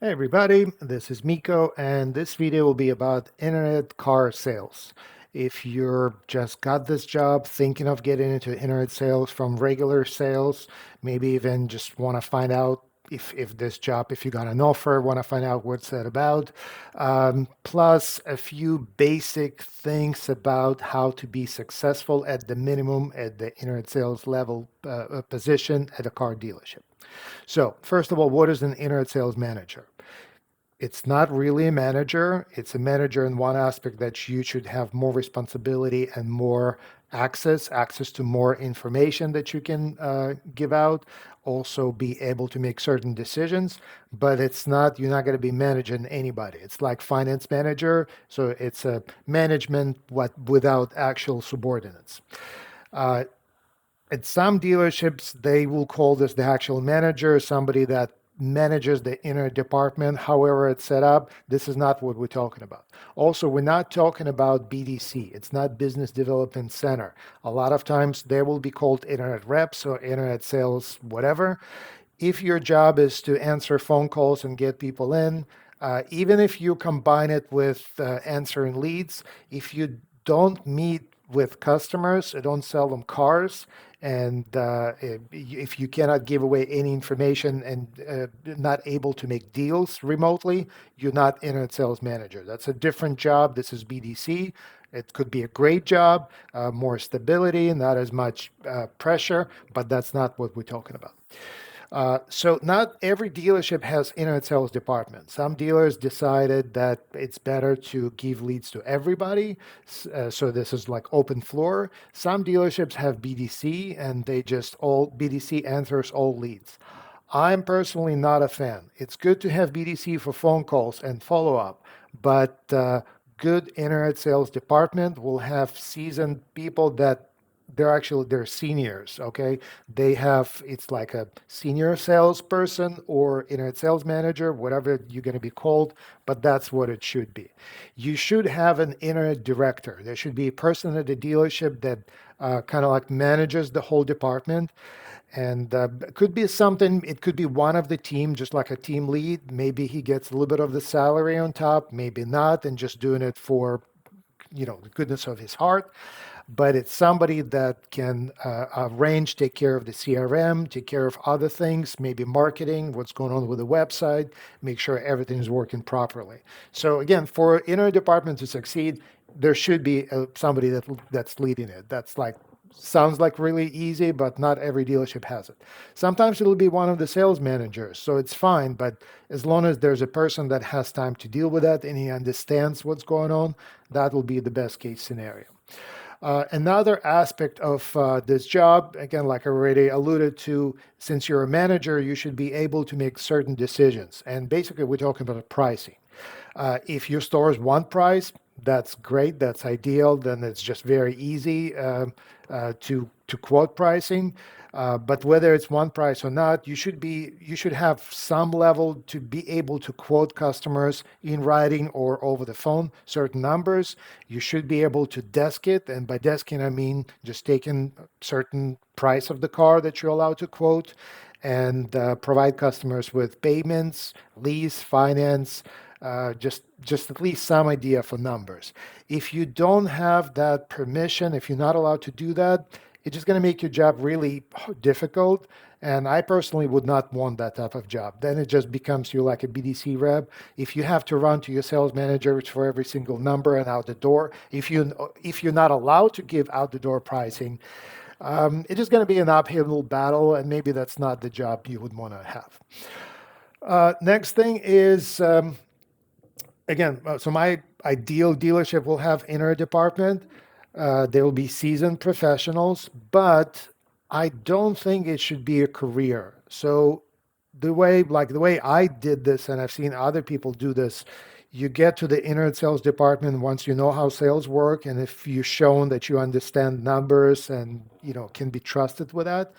Hey everybody, this is Miko, and this video will be about internet car sales. If you're just got this job, thinking of getting into internet sales from regular sales, maybe even just want to find out if this job, if you got an offer, want to find out what's that about, plus a few basic things about how to be successful at the minimum at the internet sales level position at a car dealership. So, first of all, what is an internet sales manager? It's not really a manager. It's a manager in one aspect that you should have more responsibility and more access to more information that you can give out. Also, be able to make certain decisions. But it's not. You're not going to be managing anybody. It's like finance manager. So it's a management what without actual subordinates. Uh, at some dealerships, they will call this the actual manager, somebody that manages the inner department, however it's set up. This is not what we're talking about. Also, we're not talking about BDC. It's not Business Development Center. A lot of times they will be called internet reps or internet sales, whatever. If your job is to answer phone calls and get people in, even if you combine it with answering leads, if you don't meet with customers, don't sell them cars, and if you cannot give away any information and not able to make deals remotely, you're not internet sales manager. That's a different job. This is BDC. It could be a great job, more stability, not as much pressure, but that's not what we're talking about. So not every dealership has internet sales department. Some dealers decided that it's better to give leads to everybody. So this is like open floor. Some dealerships have BDC and they just all BDC answers all leads. I'm personally not a fan. It's good to have BDC for phone calls and follow up, but good internet sales department will have seasoned people that they're seniors. Okay, they have it's like a senior salesperson or internet sales manager, whatever you're going to be called, but that's what it should be. You should have an internet director. There should be a person at the dealership that kind of like manages the whole department, and it could be something, it could be one of the team, just like a team lead. Maybe he gets a little bit of the salary on top, maybe not, and just doing it for the goodness of his heart. But it's somebody that can arrange, take care of the CRM, take care of other things, maybe marketing, what's going on with the website, make sure everything's working properly. So again, for inner department to succeed, there should be somebody that's leading it. That's like sounds like really easy, but not every dealership has it. Sometimes it'll be one of the sales managers, so it's fine. But as long as there's a person that has time to deal with that and he understands what's going on, that will be the best case scenario. Another aspect of this job, again, like I already alluded to, since you're a manager, you should be able to make certain decisions. And basically, we're talking about pricing. If your store is one price, that's great, that's ideal. Then it's just very easy to quote pricing. But whether it's one price or not, you should have some level to be able to quote customers in writing or over the phone certain numbers. You should be able to desk it, and by desking I mean just taking certain price of the car that you're allowed to quote, and provide customers with payments, lease, finance, just at least some idea for numbers. If you don't have that permission, if you're not allowed to do that, it's just going to make your job really difficult. And I personally would not want that type of job. Then it just becomes you like a BDC rep. If you have to run to your sales manager for every single number and out the door, if you're not allowed to give out the door pricing, it's just going to be an uphill battle, and maybe that's not the job you would want to have. Next thing is again, so my ideal dealership will have inner department. They will be seasoned professionals, but I don't think it should be a career. So the way I did this, and I've seen other people do this, you get to the inner sales department once you know how sales work, and if you've shown that you understand numbers and can be trusted with that.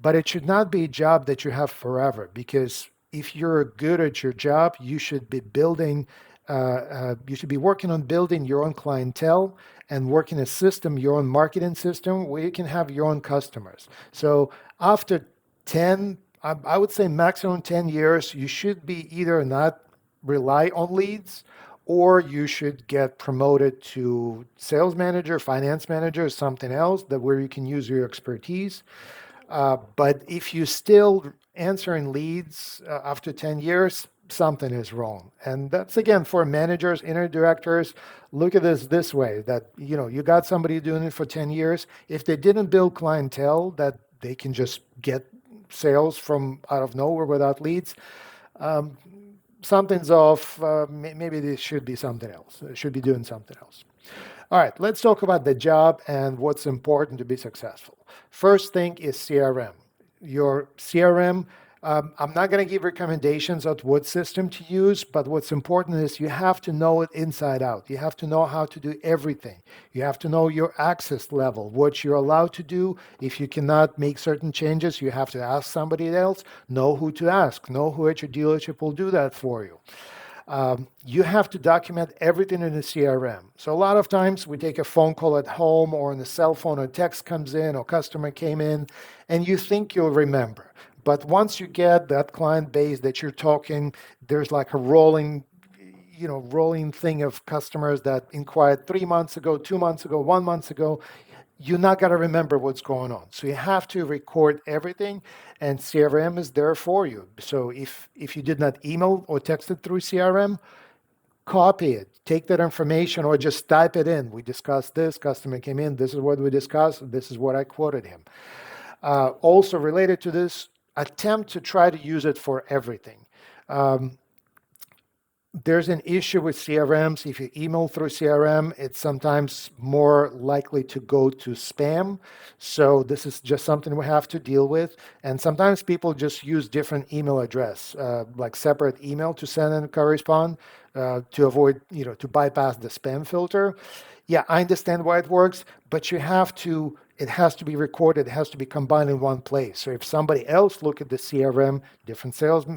But it should not be a job that you have forever, because if you're good at your job, you should be building, you should be working on building your own clientele and working a system, your own marketing system, where you can have your own customers. So after 10, I would say maximum 10 years, you should be either not rely on leads or you should get promoted to sales manager, finance manager, something else that where you can use your expertise. But if you still answering leads after 10 years, something is wrong. And that's again for managers, inner directors, look at this way that you got somebody doing it for 10 years. If they didn't build clientele that they can just get sales from out of nowhere without leads, um, something's off. Maybe this should be something else. It should be doing something else. All right, let's talk about the job and what's important to be successful. First thing is CRM. Your CRM, I'm not going to give recommendations on what system to use, but what's important is you have to know it inside out. You have to know how to do everything. You have to know your access level, what you're allowed to do. If you cannot make certain changes, you have to ask somebody else. Know who to ask. Know who at your dealership will do that for you. You have to document everything in the CRM. So a lot of times we take a phone call at home or on the cell phone, a text comes in or customer came in, and you think you'll remember. But once you get that client base that you're talking, there's like a rolling thing of customers that inquired 3 months ago, 2 months ago, 1 month ago. You're not going to remember what's going on. So you have to record everything, and CRM is there for you. So if you did not email or text it through CRM, copy it, take that information, or just type it in. We discussed this, customer came in, this is what we discussed, this is what I quoted him. Also related to this, attempt to try to use it for everything. There's an issue with CRMs. If you email through CRM, it's sometimes more likely to go to spam. So this is just something we have to deal with. And sometimes people just use different email address, like separate email to send and correspond to avoid, to bypass the spam filter. Yeah, I understand why it works, but it has to be recorded, it has to be combined in one place. So if somebody else look at the CRM, different sales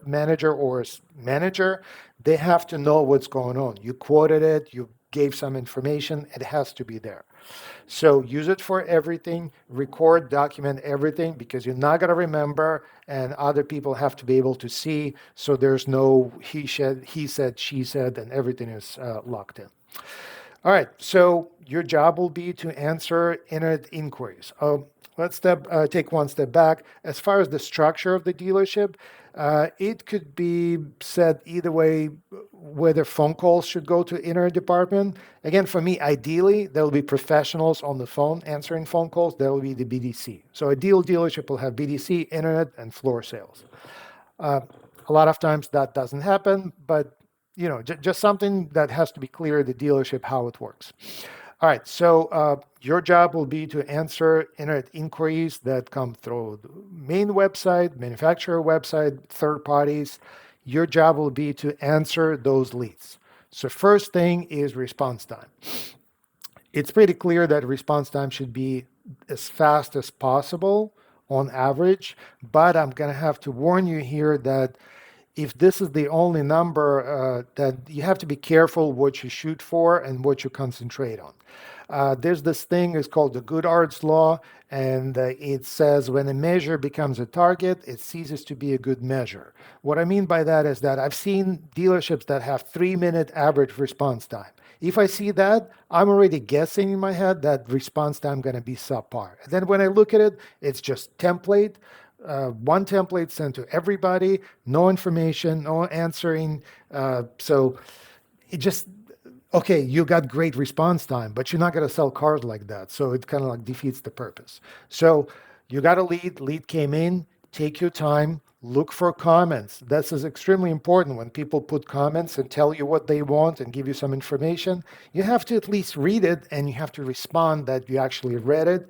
manager or manager, they have to know what's going on. You quoted it, you gave some information, it has to be there. So use it for everything, record, document everything, because you're not going to remember and other people have to be able to see. So there's no he said, she said, and everything is locked in. All right, so your job will be to answer internet inquiries. Let's take one step back. As far as the structure of the dealership, it could be said either way, whether phone calls should go to internet department. Again, for me, ideally, there will be professionals on the phone answering phone calls. There will be the BDC. So a dealership will have BDC, internet, and floor sales. A lot of times that doesn't happen, but just something that has to be clear at the dealership how it works. All right, so your job will be to answer internet inquiries that come through the main website, manufacturer website, third parties. Your job will be to answer those leads. So first thing is response time. It's pretty clear that response time should be as fast as possible on average, but I'm going to have to warn you here that if this is the only number, that you have to be careful what you shoot for and what you concentrate on. There's this thing, it's called the Goodhart's law, and it says when a measure becomes a target, it ceases to be a good measure. What I mean by that is that I've seen dealerships that have 3-minute average response time. If I see that, I'm already guessing in my head that response time going to be subpar. And then when I look at it, it's just template. One template sent to everybody, no information, no answering. So it just, okay, you got great response time, but you're not going to sell cars like that. So it kind of like defeats the purpose. So you got a lead came in, take your time, look for comments. This is extremely important when people put comments and tell you what they want and give you some information. You have to at least read it and you have to respond that you actually read it.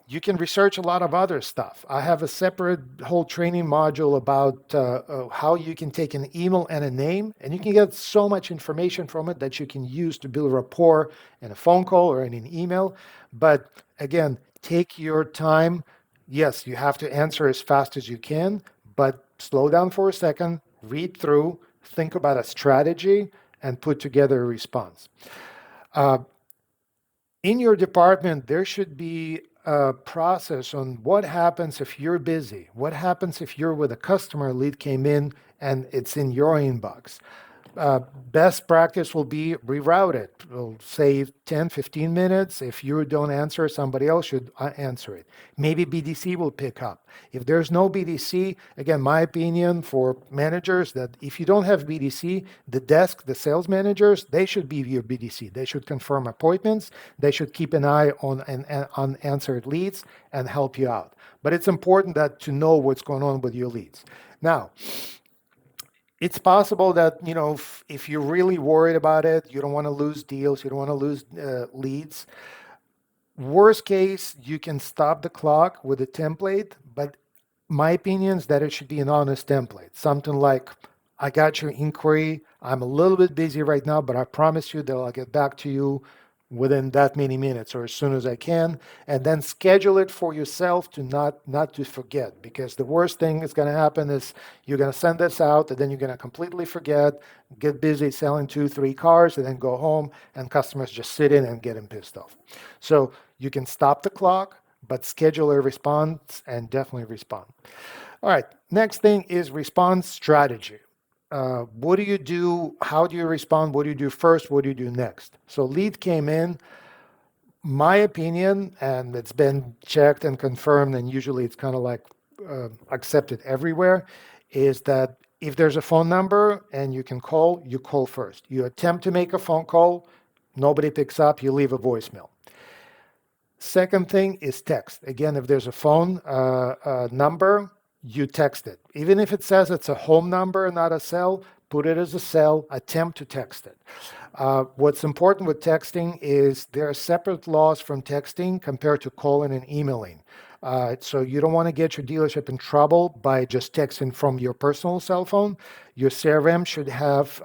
You can research a lot of other stuff. I have a separate whole training module about how you can take an email and a name, and you can get so much information from it that you can use to build rapport in a phone call or in an email. But again, take your time. Yes, you have to answer as fast as you can, but slow down for a second, read through, think about a strategy, and put together a response. In your department, there should be process on what happens if you're busy. What happens if you're with a customer, lead came in and it's in your inbox. uh, Best practice will be reroute it. It'll save 10, 15 minutes. If you don't answer, somebody else should answer it. Maybe BDC will pick up. If there's no BDC, again, my opinion for managers that if you don't have BDC, the desk, the sales managers, they should be your BDC. They should confirm appointments. They should keep an eye on unanswered leads and help you out. But it's important that to know what's going on with your leads. Now, it's possible that if you're really worried about it, you don't want to lose deals, you don't want to lose leads. Worst case, you can stop the clock with a template, but my opinion is that it should be an honest template, something like, I got your inquiry, I'm a little bit busy right now, but I promise you that I'll get back to you within that many minutes or as soon as I can, and then schedule it for yourself to not to forget, because the worst thing is going to happen is you're going to send this out and then you're going to completely forget, get busy selling 2 3 cars, and then go home and customers just sit in and getting pissed off. So you can stop the clock, but schedule a response and definitely respond. All right, next thing is response strategy. What do you do? How do you respond? What do you do first? What do you do next? So lead came in. My opinion, and it's been checked and confirmed, and usually it's kind of like accepted everywhere, is that if there's a phone number and you can call, you call first. You attempt to make a phone call, nobody picks up, you leave a voicemail. Second thing is text. Again, if there's a phone number, you text it. Even if it says it's a home number, not a cell, put it as a cell, attempt to text it. What's important with texting is there are separate laws from texting compared to calling and emailing. So you don't want to get your dealership in trouble by just texting from your personal cell phone. Your CRM should have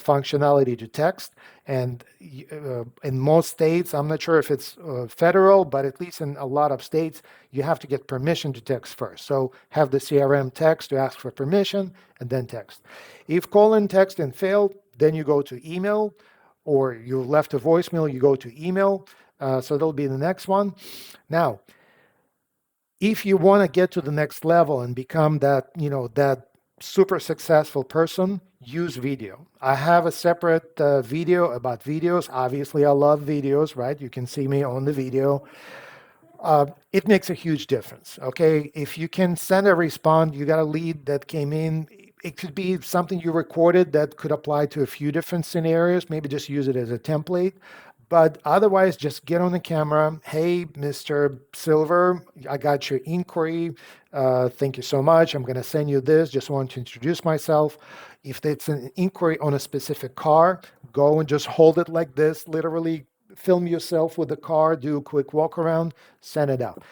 functionality to text. And in most states, I'm not sure if it's federal, but at least in a lot of states, you have to get permission to text first. So have the CRM text to ask for permission and then text. If call and text and failed, then you go to email, or you left a voicemail, you go to email. So that'll be the next one. Now, if you want to get to the next level and become that, that super successful person, use video. I have a separate video about videos. Obviously, I love videos, right? You can see me on the video. It makes a huge difference. Okay, if you can send a response, you got a lead that came in. It could be something you recorded that could apply to a few different scenarios. Maybe just use it as a template. But otherwise, just get on the camera. Hey, Mr. Silver, I got your inquiry. Thank you so much. I'm going to send you this. Just want to introduce myself. If it's an inquiry on a specific car, go and just hold it like this, literally film yourself with the car, do a quick walk around, send it out.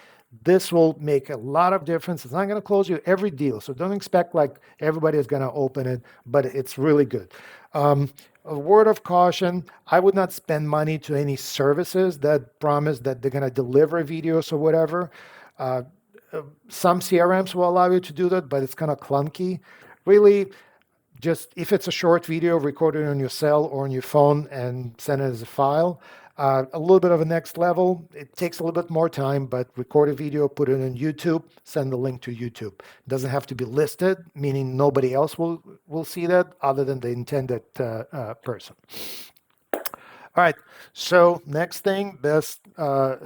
This will make a lot of difference. It's not going to close you every deal, so don't expect like everybody is going to open it, but it's really good. A word of caution, I would not spend money to any services that promise that they're going to deliver videos or whatever. Some CRMs will allow you to do that, but it's kind of clunky. Really, just if it's a short video, record it on your cell or on your phone and send it as a file. A little bit of a next level. It takes a little bit more time, but record a video, put it on YouTube, send the link to YouTube. It doesn't have to be listed, meaning nobody else will see that other than the intended person. All right, so next thing, best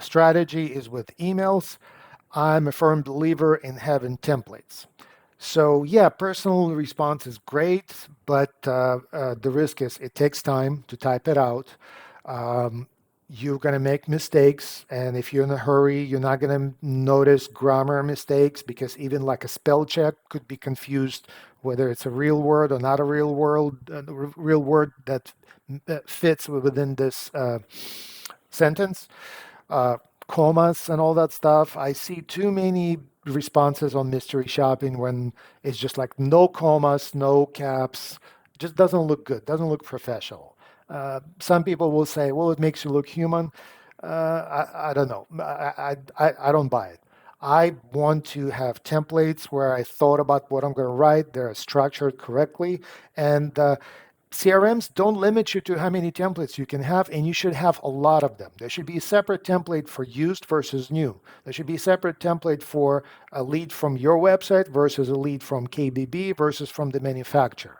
strategy is with emails. I'm a firm believer in having templates. So yeah, personal response is great, but the risk is it takes time to type it out. You're going to make mistakes, and if you're in a hurry, you're not going to notice grammar mistakes, because even like a spell check could be confused whether it's a real word or not a real word that fits within this sentence. Commas and all that stuff. I see too many responses on mystery shopping when it's just like no commas, no caps. Just doesn't look good, doesn't look professional. Some people will say, well, it makes you look human. I don't know. I don't buy it. I want to have templates where I thought about what I'm going to write. They're structured correctly. And CRMs don't limit you to how many templates you can have, and you should have a lot of them. There should be a separate template for used versus new. There should be a separate template for a lead from your website versus a lead from KBB versus from the manufacturer.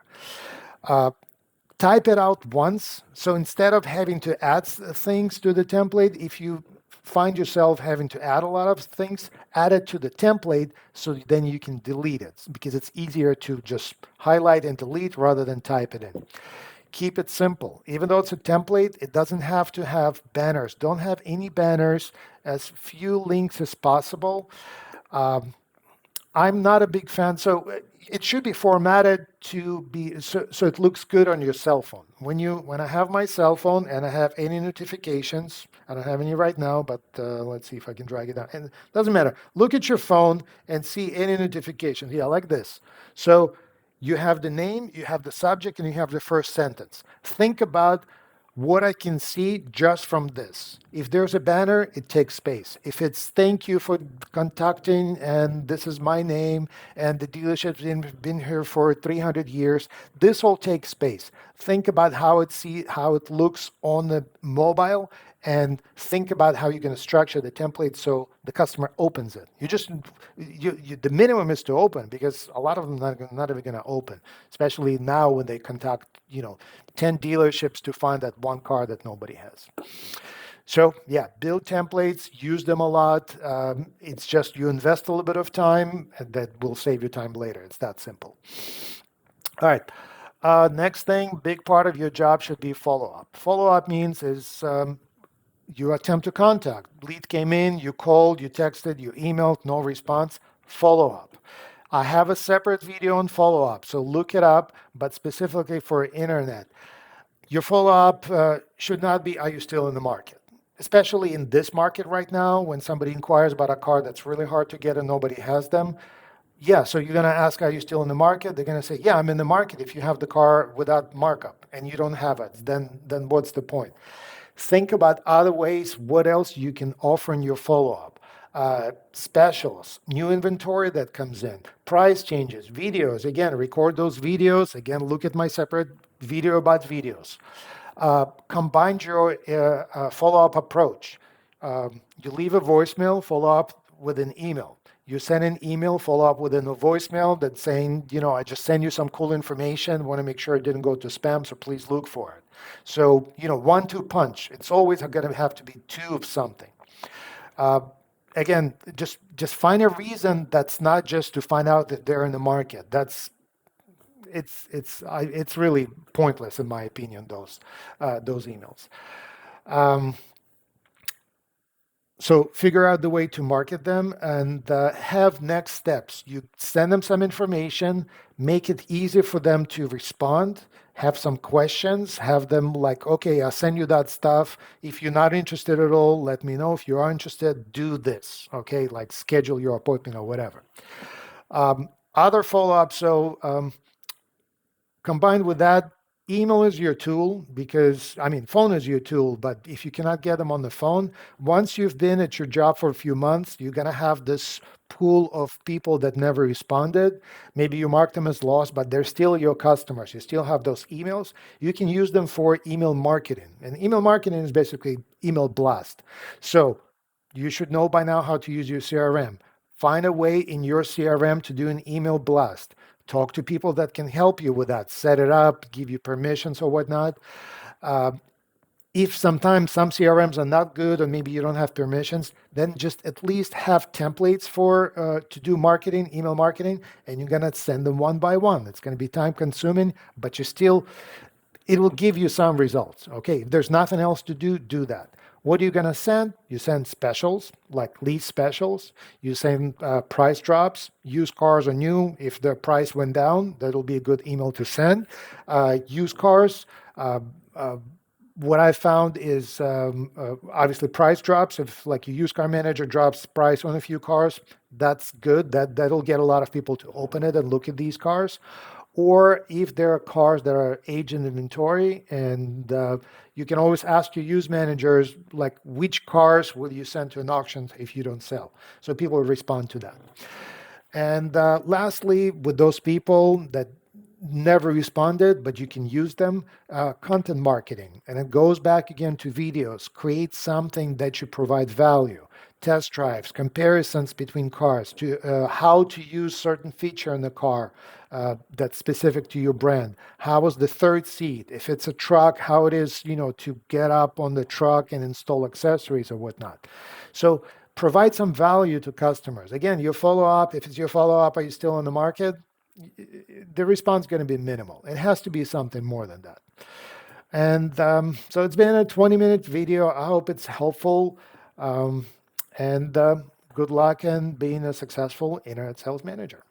Type it out once. So instead of having to add things to the template, if you find yourself having to add a lot of things, add it to the template so then you can delete it, because it's easier to just highlight and delete rather than type it in. Keep it simple. Even though it's a template, it doesn't have to have banners. Don't have any banners, as few links as possible. I'm not a big fan. So it should be formatted to be so it looks good on your cell phone. When I have my cell phone and I have any notifications, I don't have any right now, but let's see if I can drag it down. And it doesn't matter. Look at your phone and see any notifications. Yeah, like this. So you have the name, you have the subject, and you have the first sentence. Think about what I can see just from this. If there's a banner, it takes space. If it's thank you for contacting, and this is my name, and the dealership's been here for 300 years, this all takes space. Think about how it looks on the mobile, and think about how you're going to structure the template so the customer opens it. The minimum is to open, because a lot of them are not even going to open, especially now when they contact 10 dealerships to find that one car that nobody has. So yeah, build templates, use them a lot. It's just you invest a little bit of time, and that will save you time later. It's that simple. All right. Next thing, big part of your job should be follow-up. Follow-up means is you attempt to contact. Lead came in, you called, you texted, you emailed, no response. Follow-up. I have a separate video on follow-up, so look it up, but specifically for internet. Your follow-up should not be, are you still in the market? Especially in this market right now, when somebody inquires about a car that's really hard to get and nobody has them. Yeah, so you're going to ask, are you still in the market? They're going to say, yeah, I'm in the market. If you have the car without markup and you don't have it, then what's the point? Think about other ways, what else you can offer in your follow-up. Specials, new inventory that comes in, price changes, videos. Again, record those videos. Again, look at my separate video about videos. Combine your follow-up approach. You leave a voicemail, follow up with an email. You send an email, follow up with a voicemail that's saying, I just send you some cool information, want to make sure it didn't go to spam, so please look for it. So, 1-2 punch. It's always going to have to be two of something. Again, just find a reason that's not just to find out that they're in the market. It's really pointless, in my opinion, those emails. So figure out the way to market them, and have next steps. You send them some information, make it easy for them to respond, have some questions, have them like, okay, I'll send you that stuff. If you're not interested at all, let me know. If you are interested, do this, okay? Like schedule your appointment or whatever. Other follow-up, so combined with that, email is your tool, because, phone is your tool, but if you cannot get them on the phone, once you've been at your job for a few months, you're going to have this pool of people that never responded. Maybe you mark them as lost, but they're still your customers. You still have those emails. You can use them for email marketing. And email marketing is basically email blast. So you should know by now how to use your CRM. Find a way in your CRM to do an email blast. Talk to people that can help you with that. Set it up, give you permissions or whatnot. If sometimes some CRMs are not good, or maybe you don't have permissions, then just at least have templates for to do marketing, email marketing, and you're gonna send them one by one. It's gonna be time consuming, but it will give you some results. Okay, if there's nothing else to do, do that. What are you going to send? You send specials, like lease specials. You send price drops. Used cars are new. If the price went down, that'll be a good email to send. Used cars, what I found is obviously price drops. If like your used car manager drops price on a few cars, that's good. That'll get a lot of people to open it and look at these cars. Or if there are cars that are aged in inventory, and you can always ask your used managers, like, which cars will you send to an auction if you don't sell? So people will respond to that. And lastly, with those people that never responded, but you can use them. Content marketing, and it goes back again to videos. Create something that you provide value. Test drives, comparisons between cars, to how to use certain feature in the car that's specific to your brand. How was the third seat? If it's a truck, how it is, to get up on the truck and install accessories or whatnot. So provide some value to customers. Again, your follow up. If it's your follow up, are you still on the market? The response is going to be minimal. It has to be something more than that. And so it's been a 20-minute video. I hope it's helpful. Um, and good luck in being a successful internet sales manager.